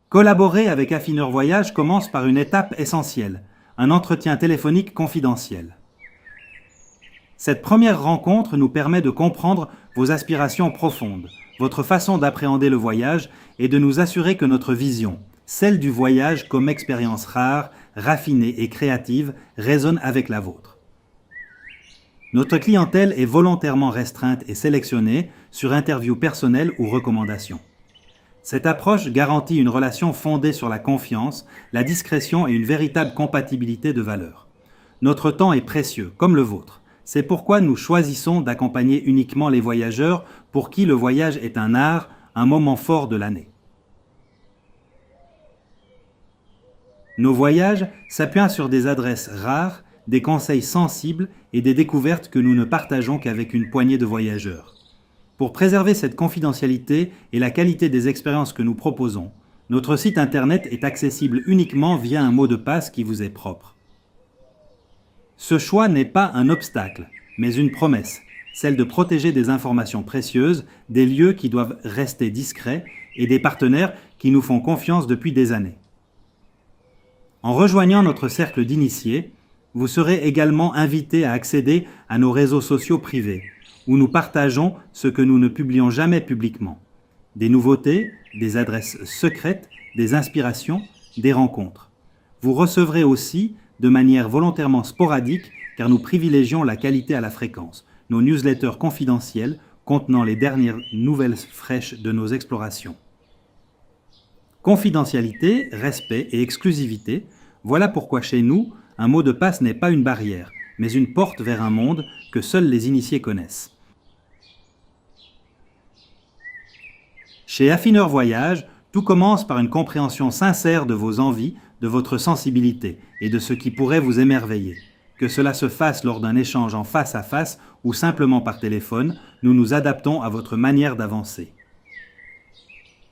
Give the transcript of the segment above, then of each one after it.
Collaborer avec Affineur Voyage commence par une étape essentielle, un entretien téléphonique confidentiel. Cette première rencontre nous permet de comprendre vos aspirations profondes, votre façon d'appréhender le voyage et de nous assurer que notre vision, celle du voyage comme expérience rare, raffinée et créative, résonne avec la vôtre. Notre clientèle est volontairement restreinte et sélectionnée sur interview personnelle ou recommandation. Cette approche garantit une relation fondée sur la confiance, la discrétion et une véritable compatibilité de valeurs. Notre temps est précieux, comme le vôtre. C'est pourquoi nous choisissons d'accompagner uniquement les voyageurs pour qui le voyage est un art, un moment fort de l'année. Nos voyages s'appuient sur des adresses rares, des conseils sensibles et des découvertes que nous ne partageons qu'avec une poignée de voyageurs. Pour préserver cette confidentialité et la qualité des expériences que nous proposons, notre site internet est accessible uniquement via un mot de passe qui vous est propre. Ce choix n'est pas un obstacle, mais une promesse, celle de protéger des informations précieuses, des lieux qui doivent rester discrets et des partenaires qui nous font confiance depuis des années. En rejoignant notre cercle d'initiés, vous serez également invité à accéder à nos réseaux sociaux privés, où nous partageons ce que nous ne publions jamais publiquement. Des nouveautés, des adresses secrètes, des inspirations, des rencontres. Vous recevrez aussi, de manière volontairement sporadique, car nous privilégions la qualité à la fréquence, nos newsletters confidentiels contenant les dernières nouvelles fraîches de nos explorations. Confidentialité, respect et exclusivité, voilà pourquoi chez nous, un mot de passe n'est pas une barrière, mais une porte vers un monde que seuls les initiés connaissent. Chez Affineur Voyage, tout commence par une compréhension sincère de vos envies, de votre sensibilité et de ce qui pourrait vous émerveiller. Que cela se fasse lors d'un échange en face à face ou simplement par téléphone, nous nous adaptons à votre manière d'avancer.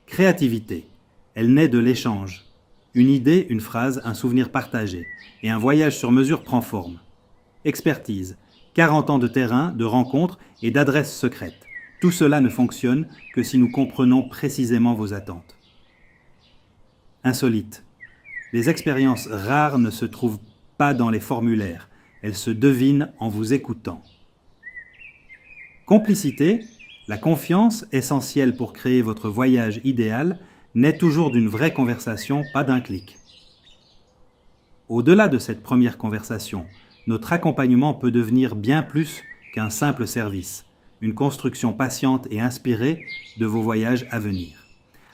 Créativité. Elle naît de l'échange. Une idée, une phrase, un souvenir partagé. Et un voyage sur mesure prend forme. Expertise. 40 ans de terrain, de rencontres et d'adresses secrètes. Tout cela ne fonctionne que si nous comprenons précisément vos attentes. Insolite. Les expériences rares ne se trouvent pas dans les formulaires. Elles se devinent en vous écoutant. Complicité. La confiance, essentielle pour créer votre voyage idéal, naît toujours d'une vraie conversation, pas d'un clic. Au-delà de cette première conversation, notre accompagnement peut devenir bien plus qu'un simple service, une construction patiente et inspirée de vos voyages à venir.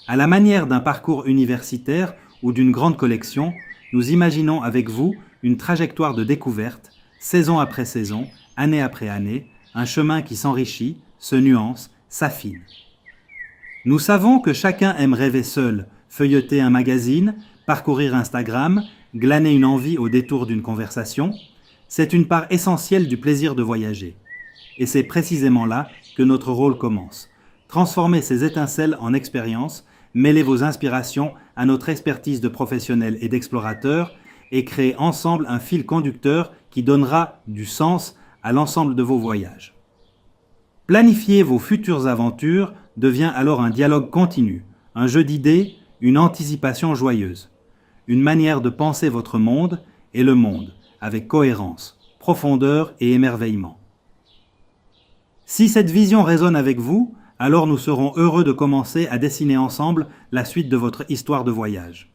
À la manière d'un parcours universitaire ou d'une grande collection, nous imaginons avec vous une trajectoire de découverte, saison après saison, année après année, un chemin qui s'enrichit, se nuance, s'affine. Nous savons que chacun aime rêver seul, feuilleter un magazine, parcourir Instagram, glaner une envie au détour d'une conversation. C'est une part essentielle du plaisir de voyager. Et c'est précisément là que notre rôle commence. Transformer ces étincelles en expériences, mêler vos inspirations à notre expertise de professionnels et d'explorateurs et créer ensemble un fil conducteur qui donnera du sens à l'ensemble de vos voyages. Planifier vos futures aventures devient alors un dialogue continu, un jeu d'idées, une anticipation joyeuse, une manière de penser votre monde et le monde avec cohérence, profondeur et émerveillement. Si cette vision résonne avec vous, alors nous serons heureux de commencer à dessiner ensemble la suite de votre histoire de voyage.